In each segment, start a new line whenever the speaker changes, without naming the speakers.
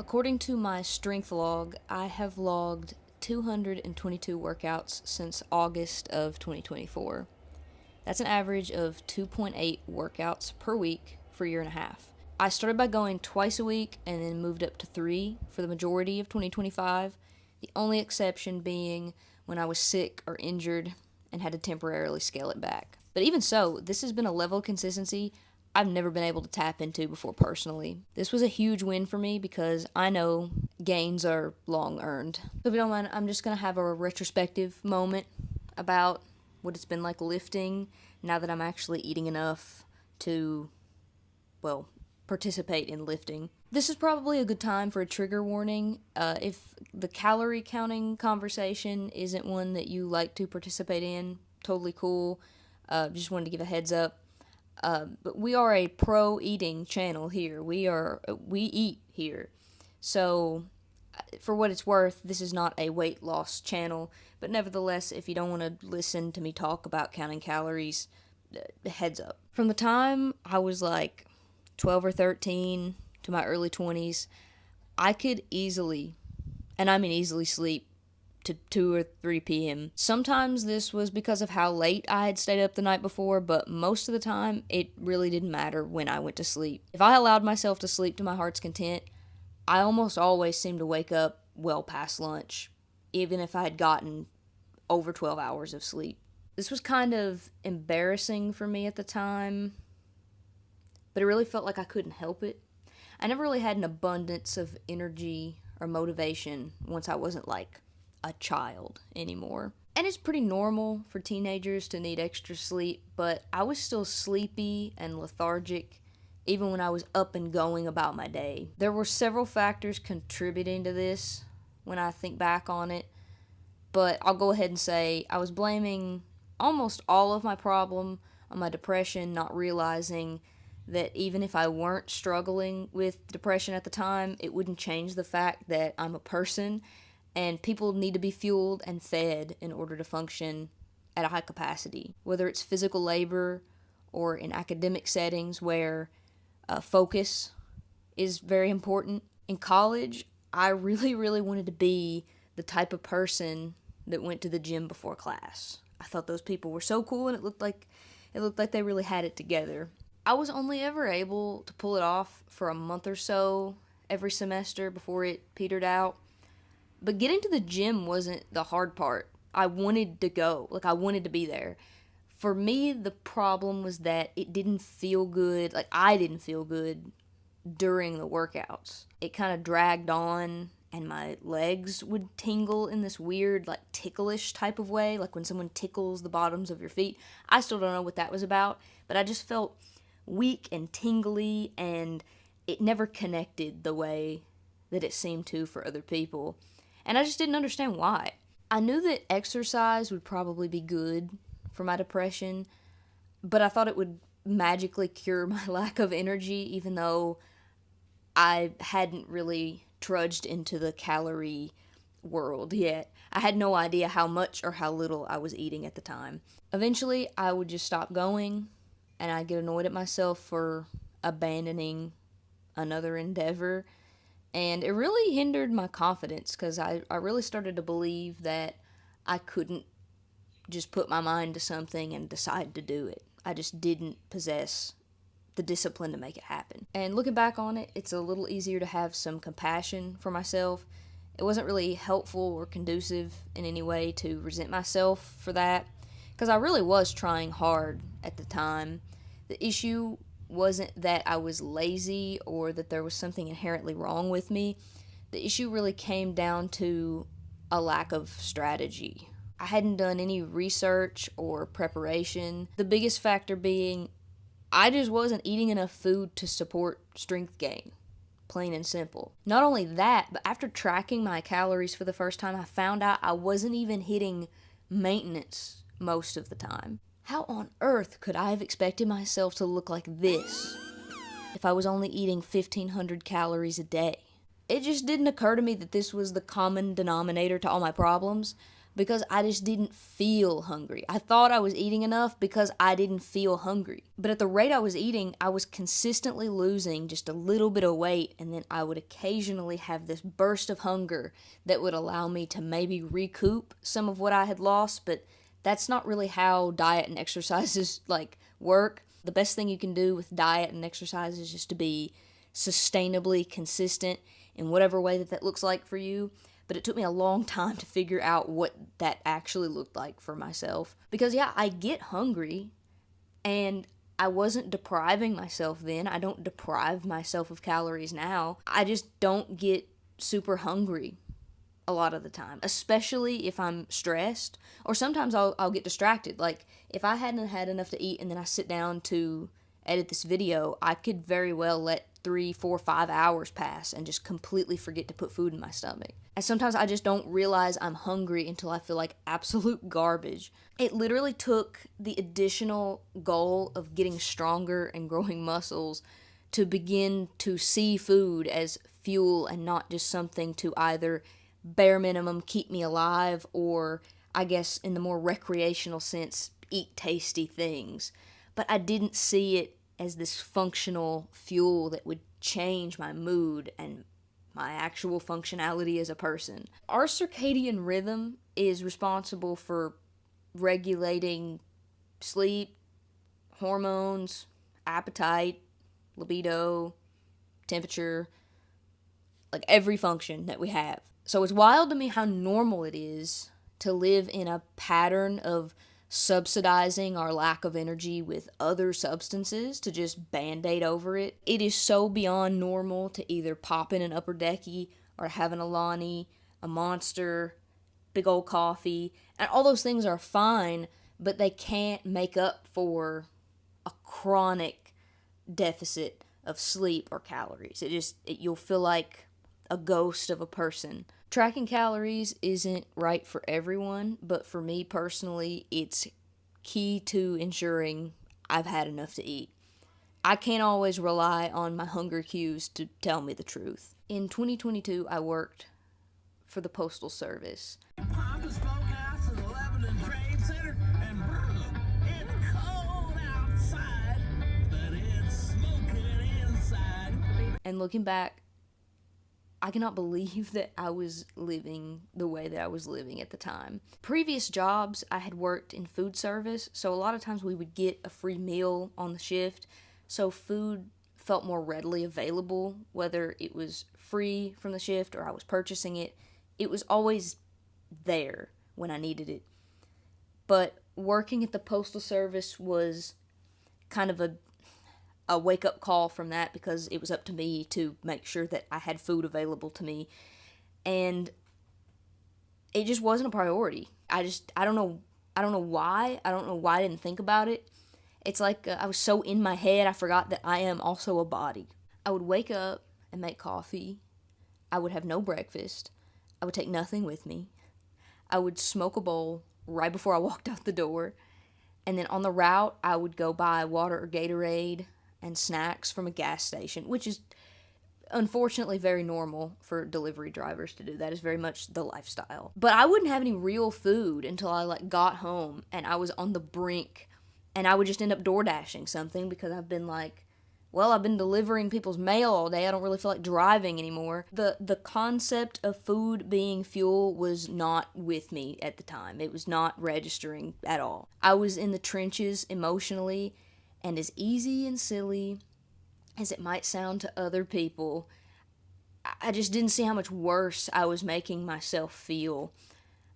According to my strength log, I have logged 222 workouts since August of 2024. That's an average of 2.8 workouts per week for a year and a half. I started by going twice a week and then moved up to 3 for the majority of 2025, the only exception being when I was sick or injured and had to temporarily scale it back. But even so, this has been a level of consistency I've never been able to tap into before personally. This was a huge win for me because I know gains are long earned. So if you don't mind, I'm just going to have a retrospective moment about what it's been like lifting now that I'm actually eating enough to, well, participate in lifting. This is probably a good time for a trigger warning. If the calorie counting conversation isn't one that you like to participate in, totally cool. Just wanted to give a heads up. But we are a pro eating channel here. We eat here. So for what it's worth, this is not a weight loss channel, but nevertheless, if you don't want to listen to me talk about counting calories, heads up. From the time I was like 12 or 13 to my early 20s, I could easily, and I mean easily, sleep to 2 or 3 p.m. Sometimes this was because of how late I had stayed up the night before, but most of the time it really didn't matter when I went to sleep. If I allowed myself to sleep to my heart's content, I almost always seemed to wake up well past lunch, even if I had gotten over 12 hours of sleep. This was kind of embarrassing for me at the time, but it really felt like I couldn't help it. I never really had an abundance of energy or motivation once I wasn't like a child anymore. And it's pretty normal for teenagers to need extra sleep, but I was still sleepy and lethargic even when I was up and going about my day. There were several factors contributing to this when I think back on it, but I'll go ahead and say I was blaming almost all of my problem on my depression, not realizing that even if I weren't struggling with depression at the time, it wouldn't change the fact that I'm a person and people need to be fueled and fed in order to function at a high capacity. Whether it's physical labor or in academic settings where focus is very important. In college, I really wanted to be the type of person that went to the gym before class. I thought those people were so cool and it looked like they really had it together. I was only ever able to pull it off for a month or so every semester before it petered out. But getting to the gym wasn't the hard part. I wanted to go. I wanted to be there. For me, the problem was that it didn't feel good. I didn't feel good during the workouts. It kind of dragged on, and my legs would tingle in this weird, ticklish type of way. Like when someone tickles the bottoms of your feet. I still don't know what that was about, but I just felt weak and tingly, and it never connected the way that it seemed to for other people. And I just didn't understand why. I knew that exercise would probably be good for my depression, but I thought it would magically cure my lack of energy, even though I hadn't really trudged into the calorie world yet. I had no idea how much or how little I was eating at the time. Eventually, I would just stop going, and I'd get annoyed at myself for abandoning another endeavor. And it really hindered my confidence because I really started to believe that I couldn't just put my mind to something and decide to do it. I just didn't possess the discipline to make it happen. And looking back on it, it's a little easier to have some compassion for myself. It wasn't really helpful or conducive in any way to resent myself for that because I really was trying hard at the time. The issue wasn't that I was lazy or that there was something inherently wrong with me. The issue really came down to a lack of strategy. I hadn't done any research or preparation. The biggest factor being I just wasn't eating enough food to support strength gain. Plain and simple. Not only that, but after tracking my calories for the first time, I found out I wasn't even hitting maintenance most of the time. How on earth could I have expected myself to look like this if I was only eating 1,500 calories a day? It just didn't occur to me that this was the common denominator to all my problems. because I just didn't feel hungry. I thought I was eating enough because I didn't feel hungry. But at the rate I was eating, I was consistently losing just a little bit of weight, and then I would occasionally have this burst of hunger that would allow me to maybe recoup some of what I had lost, but that's not really how diet and exercises work. The best thing you can do with diet and exercise is just to be sustainably consistent in whatever way that looks like for you. But it took me a long time to figure out what that actually looked like for myself. Because, yeah, I get hungry, and I wasn't depriving myself then. I don't deprive myself of calories now. I just don't get super hungry a lot of the time, especially if I'm stressed, or sometimes I'll get distracted. Like, if I hadn't had enough to eat and then I sit down to edit this video, I could very well let 3, 4, 5 hours pass and just completely forget to put food in my stomach. And sometimes I just don't realize I'm hungry until I feel like absolute garbage. It literally took the additional goal of getting stronger and growing muscles to begin to see food as fuel and not just something to either bare minimum keep me alive, or I guess in the more recreational sense, eat tasty things. But I didn't see it as this functional fuel that would change my mood and my actual functionality as a person. Our circadian rhythm is responsible for regulating sleep, hormones, appetite, libido, temperature, like every function that we have. So it's wild to me how normal it is to live in a pattern of subsidizing our lack of energy with other substances to just band-aid over it. It is so beyond normal to either pop in an upper decky or have an Alani, a Monster, big old coffee, and all those things are fine, but they can't make up for a chronic deficit of sleep or calories. You'll feel like a ghost of a person. Tracking calories isn't right for everyone, but for me personally, it's key to ensuring I've had enough to eat. I can't always rely on my hunger cues to tell me the truth. In 2022, I worked for the Postal Service. And looking back, I cannot believe that I was living the way that I was living at the time. Previous jobs, I had worked in food service, so a lot of times we would get a free meal on the shift, so food felt more readily available, whether it was free from the shift or I was purchasing it. It was always there when I needed it. But working at the Postal Service was kind of a wake-up call from that, because it was up to me to make sure that I had food available to me, and it just wasn't a priority. I don't know why I didn't think about it. It's like I was so in my head, I forgot that I am also a body. I would wake up and make coffee. I would have no breakfast. I would take nothing with me. I would smoke a bowl right before I walked out the door, and then on the route, I would go buy water or Gatorade and snacks from a gas station, which is unfortunately very normal for delivery drivers to do. That is very much the lifestyle. But I wouldn't have any real food until I got home and I was on the brink, and I would just end up door dashing something because I've been delivering people's mail all day. I don't really feel like driving anymore. The concept of food being fuel was not with me at the time. It was not registering at all. I was in the trenches emotionally, and as easy and silly as it might sound to other people, I just didn't see how much worse I was making myself feel.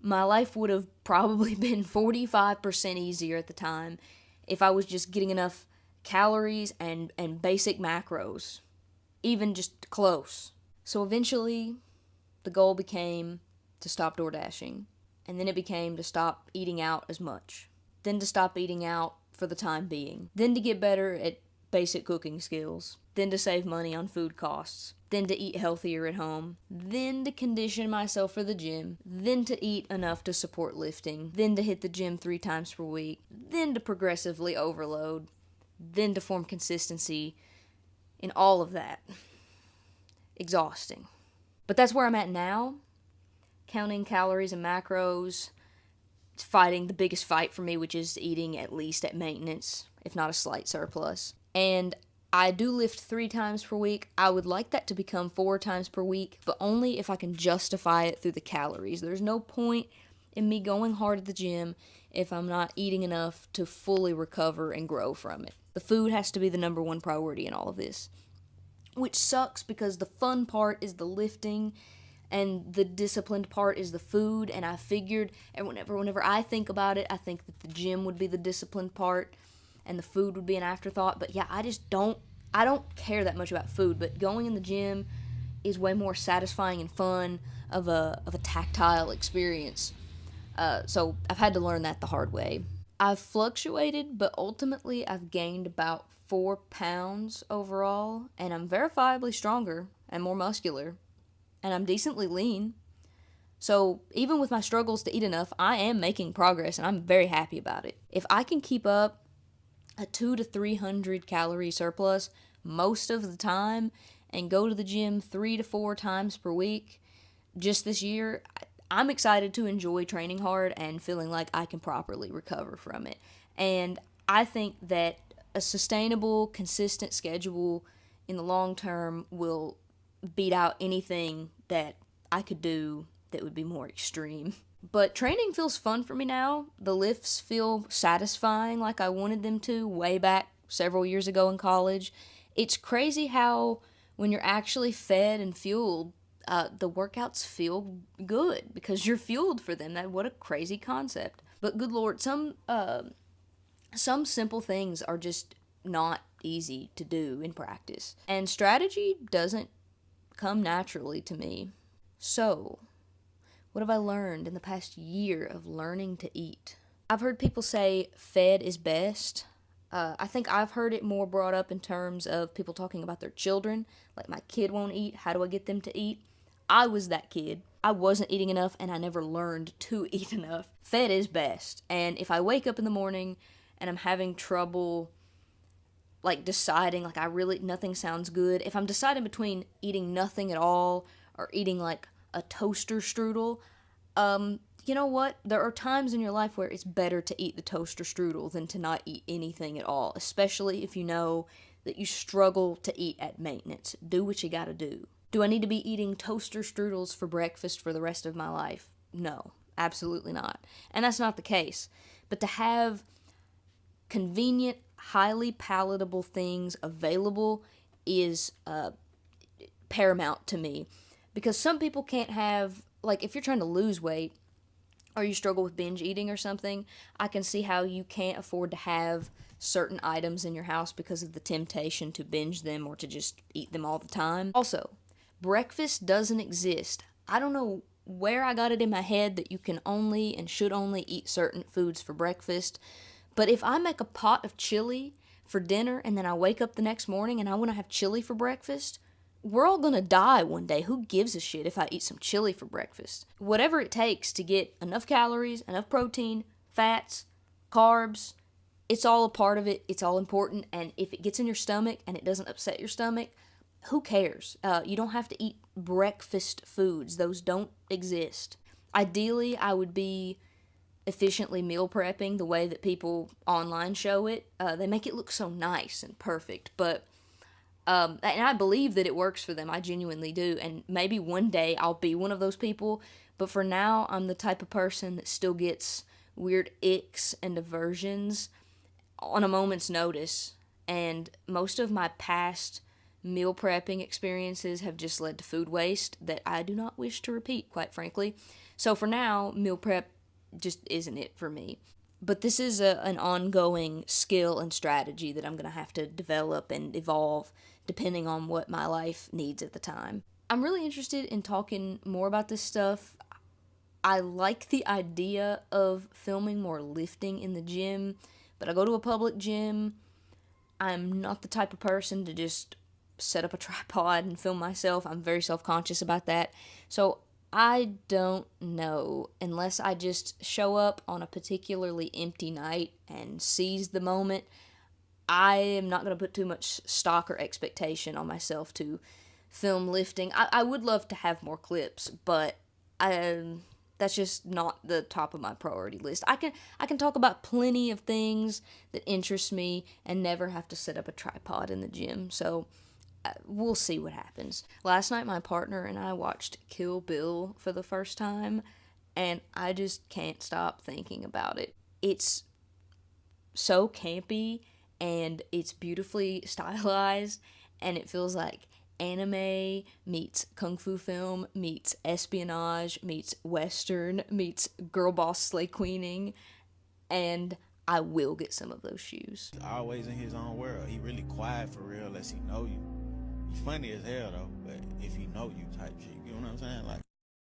My life would have probably been 45% easier at the time if I was just getting enough calories and basic macros, even just close. So eventually, the goal became to stop door dashing, and then it became to stop eating out as much, then to stop eating out for the time being, then to get better at basic cooking skills, then to save money on food costs, then to eat healthier at home, then to condition myself for the gym, then to eat enough to support lifting, then to hit the gym 3 times per week, then to progressively overload, then to form consistency in all of that. Exhausting. But that's where I'm at now, counting calories and macros, fighting the biggest fight for me, which is eating at least at maintenance, if not a slight surplus. And I do lift 3 times per week. I would like that to become 4 times per week, but only if I can justify it through the calories. There's no point in me going hard at the gym if I'm not eating enough to fully recover and grow from it. The food has to be the number one priority in all of this, which sucks because the fun part is the lifting and the disciplined part is the food. And I figured, and whenever I think about it, I think that the gym would be the disciplined part and the food would be an afterthought. But yeah, I don't care that much about food, but going in the gym is way more satisfying and fun of a tactile experience. So I've had to learn that the hard way. I've fluctuated, but ultimately I've gained about 4 pounds overall, and I'm verifiably stronger and more muscular, and I'm decently lean. So even with my struggles to eat enough, I am making progress, and I'm very happy about it. If I can keep up a 200 to 300 calorie surplus most of the time and go to the gym 3 to 4 times per week just this year, I'm excited to enjoy training hard and feeling like I can properly recover from it. And I think that a sustainable, consistent schedule in the long term will beat out anything that I could do that would be more extreme. But training feels fun for me now. The lifts feel satisfying like I wanted them to way back several years ago in college. It's crazy how when you're actually fed and fueled, the workouts feel good because you're fueled for them. What a crazy concept. But good Lord, some simple things are just not easy to do in practice. And strategy doesn't come naturally to me. So, what have I learned in the past year of learning to eat? I've heard people say fed is best. I think I've heard it more brought up in terms of people talking about their children. Like, my kid won't eat. How do I get them to eat? I was that kid. I wasn't eating enough, and I never learned to eat enough. Fed is best. And if I wake up in the morning and I'm having trouble, like, deciding, like, nothing sounds good. If I'm deciding between eating nothing at all or eating, like, a toaster strudel, you know what? There are times in your life where it's better to eat the toaster strudel than to not eat anything at all, especially if you know that you struggle to eat at maintenance. Do what you gotta do. Do I need to be eating toaster strudels for breakfast for the rest of my life? No, absolutely not. And that's not the case. But to have convenient, highly palatable things available is paramount to me. Because some people can't have, like, if you're trying to lose weight or you struggle with binge eating or something, I can see how you can't afford to have certain items in your house because of the temptation to binge them or to just eat them all the time. Also, breakfast doesn't exist. I don't know where I got it in my head that you can only and should only eat certain foods for breakfast, but if I make a pot of chili for dinner and then I wake up the next morning and I want to have chili for breakfast, we're all gonna die one day. Who gives a shit if I eat some chili for breakfast? Whatever it takes to get enough calories, enough protein, fats, carbs, it's all a part of it. It's all important. And if it gets in your stomach and it doesn't upset your stomach, who cares? You don't have to eat breakfast foods. Those don't exist. Ideally, I would be efficiently meal prepping the way that people online show it. They make it look so nice and perfect, but and I believe that it works for them. I genuinely do. And maybe one day I'll be one of those people. But for now, I'm the type of person that still gets weird icks and aversions on a moment's notice. And most of my past meal prepping experiences have just led to food waste that I do not wish to repeat, quite frankly. So for now, meal prep just isn't it for me. But this is an ongoing skill and strategy that I'm going to have to develop and evolve depending on what my life needs at the time. I'm really interested in talking more about this stuff. I like the idea of filming more lifting in the gym, but I go to a public gym. I'm not the type of person to just set up a tripod and film myself. I'm very self-conscious about that. So I don't know, unless I just show up on a particularly empty night and seize the moment. I am not going to put too much stock or expectation on myself to film lifting. I would love to have more clips, but That's just not the top of my priority list. I can talk about plenty of things that interest me and never have to set up a tripod in the gym. So we'll see what happens. Last night my partner and I watched Kill Bill for the first time, and I just can't stop thinking about it. It's so campy and it's beautifully stylized, and it feels like anime meets kung fu film meets espionage meets western meets girl boss slay queening, and I will get some of those shoes.
Always in his own world. He really quiet for real unless he know you. He funny as hell though, but if he know you type shit, you know what I'm saying? Like